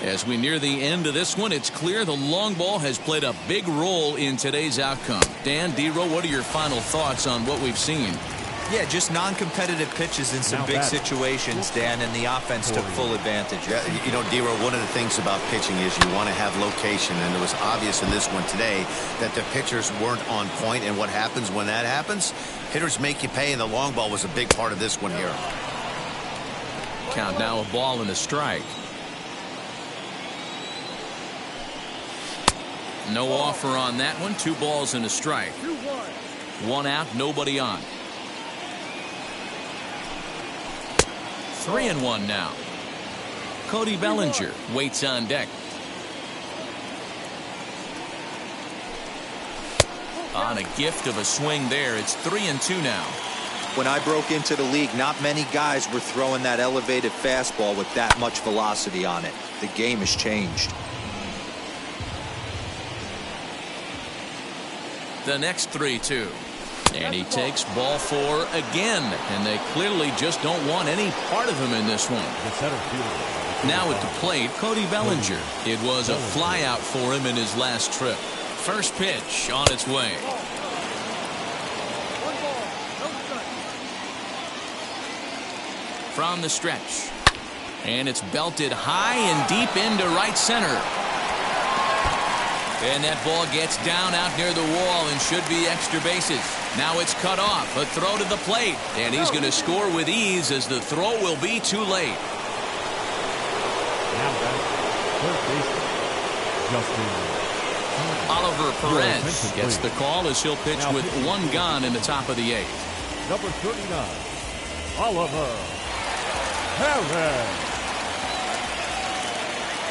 As we near the end of this one, it's clear the long ball has played a big role in today's outcome. Dan, D-Row, what are your final thoughts on what we've seen? Yeah, just non-competitive pitches in some Now big batting. situations, Dan, and the offense took full advantage. Yeah, you know, D-Row, one of the things about pitching is you want to have location, and it was obvious in this one today that the pitchers weren't on point, and what happens when that happens? Hitters make you pay, and the long ball was a big part of this one here. Count now, a ball and a strike. No offer on that one. 2 balls and a strike. 2-1. 1 out, nobody on. 3-1 now. Cody Bellinger waits on deck. On a gift of a swing there. It's 3-2 now. When I broke into the league, not many guys were throwing that elevated fastball with that much velocity on it. The game has changed. The next 3-2. And he takes ball 4 again. And they clearly just don't want any part of him in this one. The center fielder. Now at the plate, Cody Bellinger. It was a flyout for him in his last trip. First pitch on its way. 1 ball, no strike. From the stretch. And it's belted high and deep into right center. And that ball gets down out near the wall and should be extra bases. Now it's cut off. A throw to the plate. And he's going to score with ease as the throw will be too late. Now batting, third baseman, Justin Oliver Perez gets the call as he'll pitch with 1 gone in the top of the 8th. Number 39, Oliver Perez.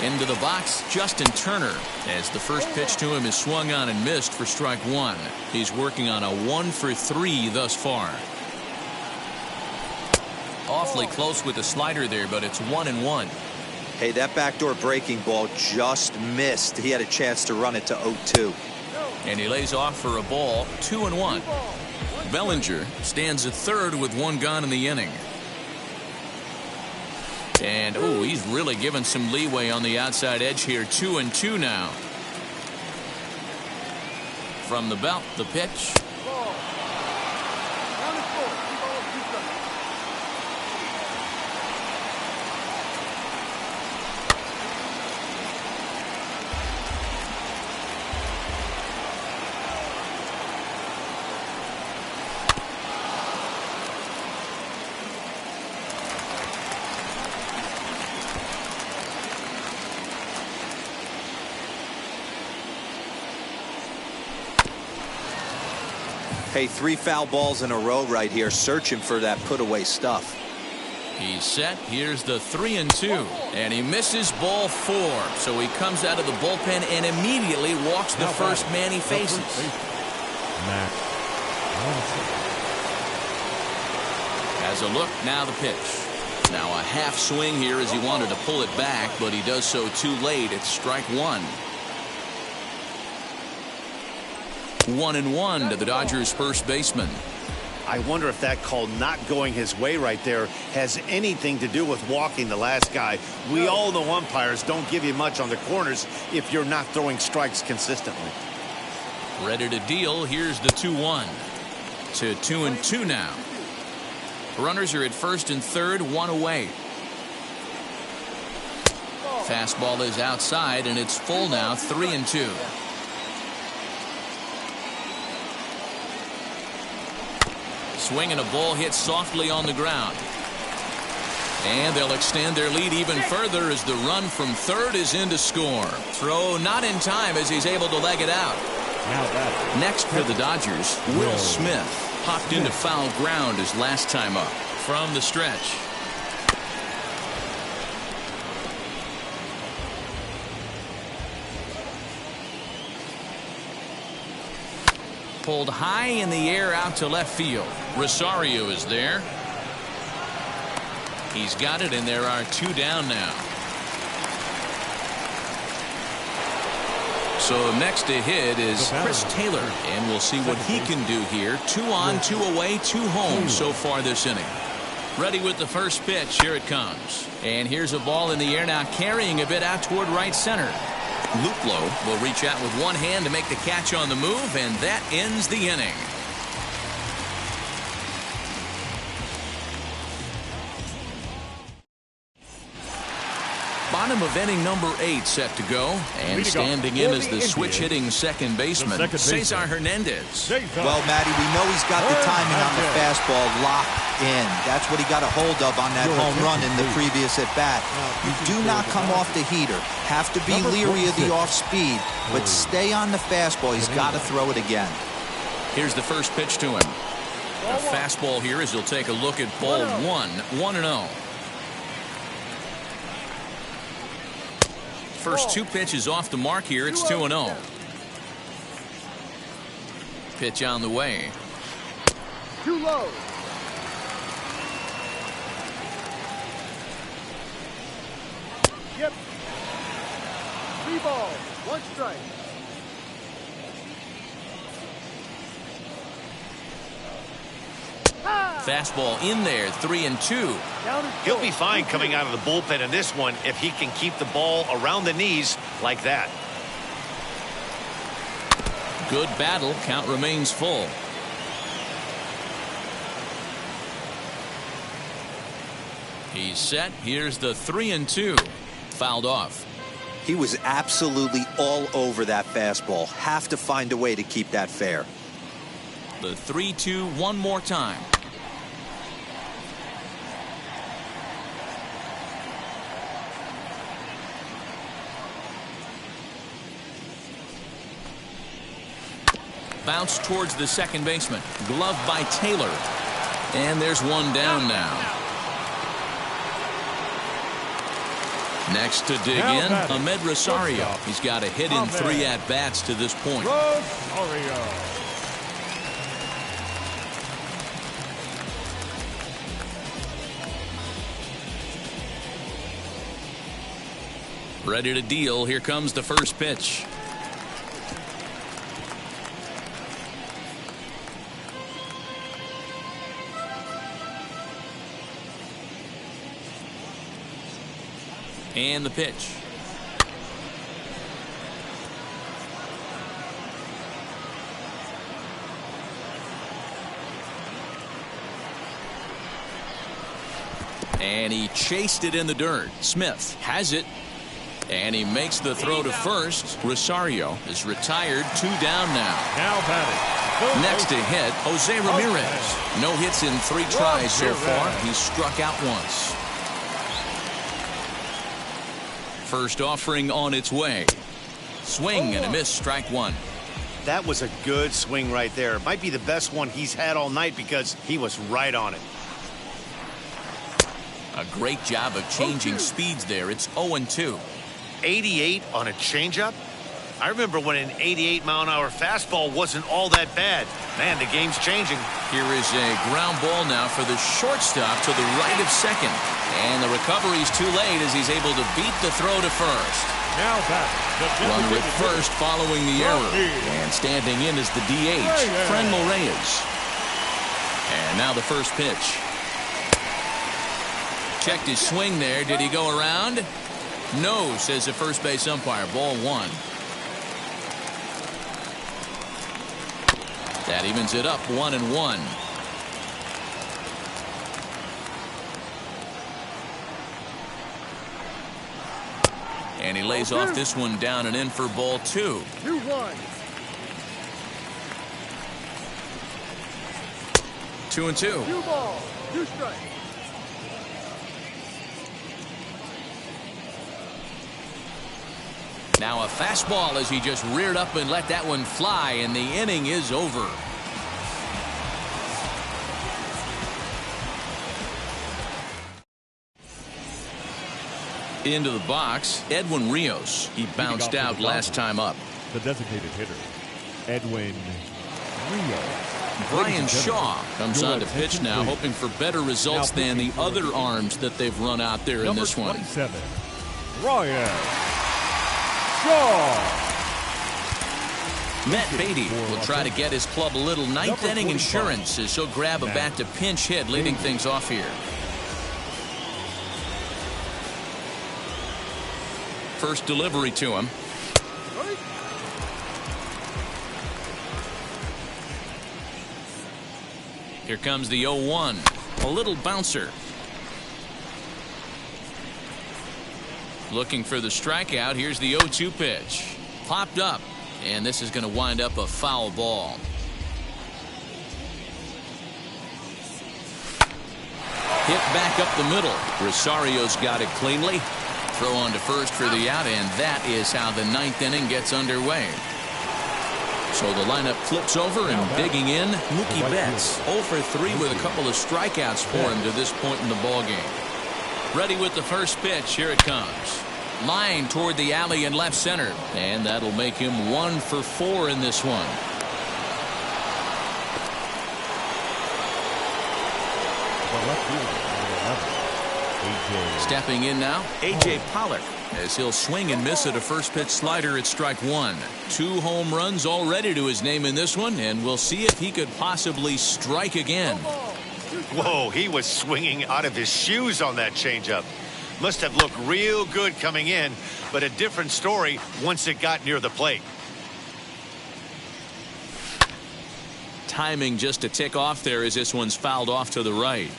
Into the box, Justin Turner, as the first pitch to him is swung on and missed for strike 1. He's working on a 1-for-3 thus far. Awfully close with the slider there, but it's 1-1. Hey, that backdoor breaking ball just missed. He had a chance to run it to 0-2. And he lays off for a ball, 2-1. Bellinger stands at third with 1 gone in the inning. And, oh, he's really given some leeway on the outside edge here. 2-2 now. From the belt, the pitch. Ball. Down and 4. 2 balls, 2 strikes. Hey, 3 foul balls in a row right here, searching for that put-away stuff. He's set. Here's the 3-2. And he misses ball 4. So he comes out of the bullpen and immediately walks the Now first batting, man he the first faces. baseman, Max Muncy. Has a look, now the pitch. Now a half swing here as he wanted to pull it back, but he does so too late. It's strike one. 1-1 to the Dodgers first baseman. I wonder if that call not going his way right there has anything to do with walking the last guy. We all know umpires don't give you much on the corners if you're not throwing strikes consistently. Ready to deal. Here's the 2-1 to 2-2 now. Runners are at first and third, one away. Fastball is outside, and it's full now, 3-2. Swing and a ball hit softly on the ground. And they'll extend their lead even further as the run from third is in to score. Throw not in time as he's able to leg it out. Next for the Dodgers, Will Smith. Popped into foul ground his last time up. From the stretch. Pulled high in the air out to left field. Rosario is there. He's got it, and there are two down now. So next to hit is Chris Taylor, and we'll see what he can do here. 2 on, 2 away, 2 home so far this inning. Ready with the first pitch. Here it comes. And here's a ball in the air now, carrying a bit out toward right center. Luplow will reach out with one hand to make the catch on the move, and that ends the inning. Bottom of inning number 8 set to go, and standing in as the switch-hitting second baseman, Cesar Hernandez. Well, Matty, we know he's got the timing on the fastball locked in. That's what he got a hold of on that home run in the previous at-bat. You do not come off the heater. Have to be leery of the off-speed, but stay on the fastball. He's got to throw it again. Here's the first pitch to him. A fastball here as he'll take a look at ball 1, 1-0. First 2 pitches off the mark here. It's 2-0. Pitch on the way. Too low. Yep. 3 balls, 1 strike. Fastball in there, 3-2. He'll be fine coming out of the bullpen in this one if he can keep the ball around the knees like that. Good battle. Count remains full. He's set. Here's the 3-2. Fouled off. He was absolutely all over that fastball. Have to find a way to keep that fair. The 3-2 one more time. Bounce towards the second baseman. Glove by Taylor. And there's one down now. Next to dig in, Ahmed Rosario. He's got a hit in 3 at-bats to this point. Rosario. Ready to deal. Here comes the first pitch. And the pitch. And he chased it in the dirt. Smith has it. And he makes the throw to first. Rosario is retired. 2 down now. Now batting. Next to hit, Jose Ramirez. No hits in 3 tries so far. He's struck out once. First offering on its way. Swing and a miss, strike 1. That was a good swing right there. Might be the best one he's had all night because he was right on it. A great job of changing speeds there. It's 0-2. 88 on a changeup? I remember when an 88-mile-an-hour fastball wasn't all that bad. Man, the game's changing. Here is a ground ball now for the shortstop to the right of second. And the recovery's too late as he's able to beat the throw to first. Now back. Runner at first following the error. And standing in is the DH, Franmil Reyes. And now the first pitch. Checked his swing there. Did he go around? No, says the first base umpire. Ball one. That evens it up 1-1. And he lays off this one down and in for ball two. 2-1. 2-2. 2 balls, 2 strikes. Now a fastball as he just reared up and let that one fly, and the inning is over. Into the box, Edwin Rios. He bounced out last time up. The designated hitter, Edwin Rios. Brian Shaw comes on to pitch now, hoping for better results than the other arms that they've run out there in this one. Number 27, Brian Shaw. Matt Beatty will try to get his club a little ninth inning insurance as he'll grab a bat to pinch hit, leading things off here. First delivery to him. Here comes the 0-1. A little bouncer. Looking for the strikeout. Here's the 0-2 pitch. Popped up. And this is going to wind up a foul ball. Hit back up the middle. Rosario's got it cleanly. Throw on to first for the out, and that is how the ninth inning gets underway. So the lineup flips over, and digging in, Mookie Betts. 0 for 3 with a couple of strikeouts for him to this point in the ballgame. Ready with the first pitch. Here it comes. Line toward the alley in left center, and that'll make him 1 for 4 in this one. Stepping in now, A.J. Pollock, as he'll swing and miss at a first pitch slider at strike one. 2 home runs already to his name in this one, and we'll see if he could possibly strike again. Whoa, he was swinging out of his shoes on that changeup. Must have looked real good coming in, but a different story once it got near the plate. Timing just to tick off there as this one's fouled off to the right.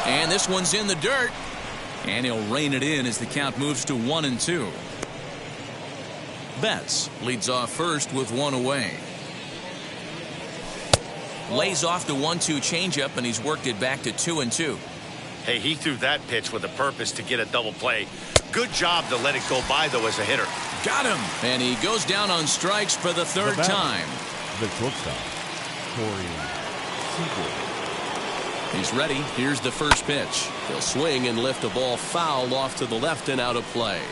And this one's in the dirt. And he'll rein it in as the count moves to 1-2. Betts leads off first with 1 away. Lays off the 1-2 changeup, and he's worked it back to 2-2. Hey, he threw that pitch with a purpose to get a double play. Good job to let it go by, though, as a hitter. Got him. And he goes down on strikes for the third time. The shortstop, Corey Seager. He's ready. Here's the first pitch. He'll swing and lift a ball foul off to the left and out of play.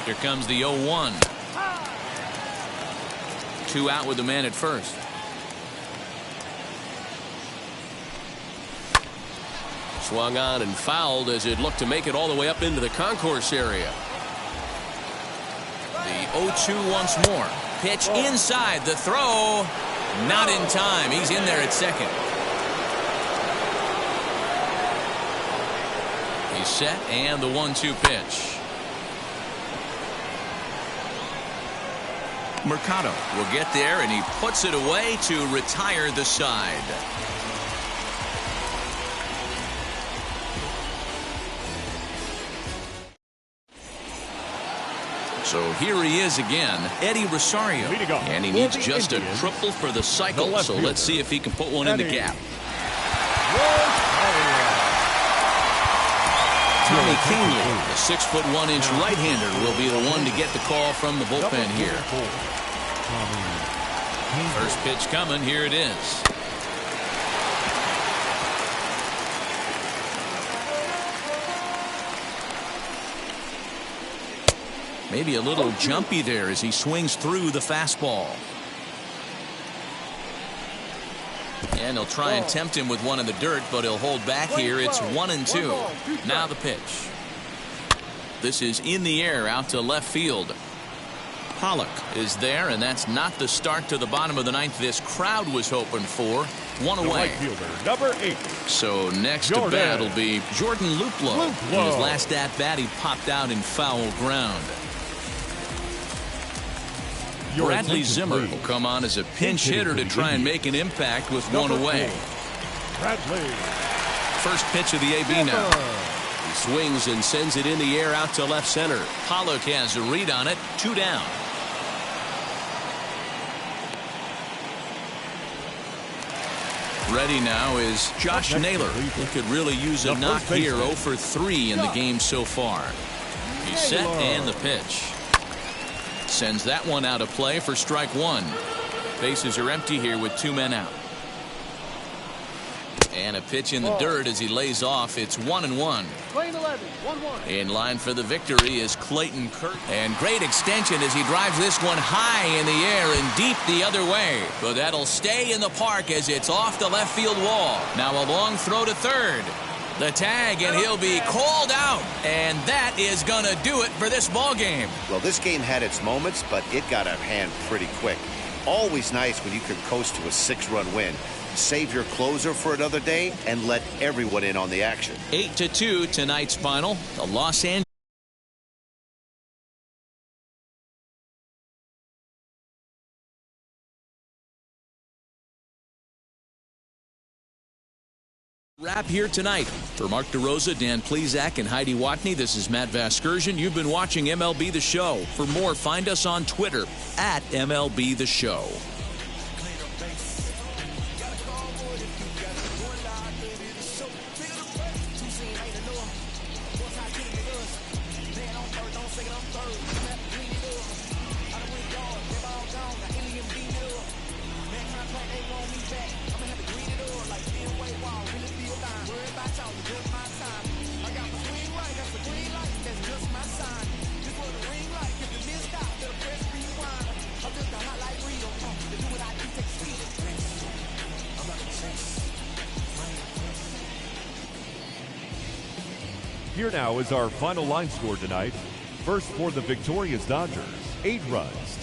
Here comes the 0-1. 2 out with the man at first. Swung on and fouled as it looked to make it all the way up into the concourse area. The 0-2 once more. Pitch inside. The throw. Not in time. He's in there at second. He's set, and the 1-2 pitch. Mercado will get there, and he puts it away to retire the side. So here he is again, Eddie Rosario, and he needs just a triple for the cycle, so let's see if he can put one in the gap. Tommy Kahnle, the 6'1" right-hander, will be the one to get the call from the bullpen here. First pitch coming, here it is. Maybe a little jumpy there as he swings through the fastball. And he'll try and tempt him with one in the dirt, but he'll hold back here. It's 1-2. Now the pitch. This is in the air out to left field. Pollock is there, and that's not the start to the bottom of the ninth this crowd was hoping for. One The away. right fielder, number 8. So next to Jordan. bat will be Jordan Luplow. In his last at bat, he popped out in foul ground. Your Bradley attention, Zimmer please. will come on as a pinch hitter to try and make an impact with one Number away. 4, Bradley. First pitch of the AB now. He swings and sends it in the air out to left center. Pollock has a read on it. 2 down. Ready now is Josh Next, Naylor. please. He could really use a The knock first here. baseman. 0 for 3 in the game so far. He's set and the pitch. Sends that one out of play for strike 1. Bases are empty here with 2 men out. And a pitch in the dirt as he lays off. It's 1-1. Lane 11, 1-1. In line for the victory is Clayton Kershaw. And great extension as he drives this one high in the air and deep the other way. But that'll stay in the park as it's off the left field wall. Now a long throw to third. The tag, and he'll be called out. And that is going to do it for this ball game. Well, this game had its moments, but it got out of hand pretty quick. Always nice when you can coast to a 6-run win. Save your closer for another day and let everyone in on the action. 8-2 tonight's final. The Los Angeles wrap here tonight. For Mark DeRosa, Dan Plesac, and Heidi Watney, this is Matt Vasgersian. You've been watching MLB The Show. For more, find us on Twitter at MLB The Show. Here now is our final line score tonight. First for the victorious Dodgers, 8 runs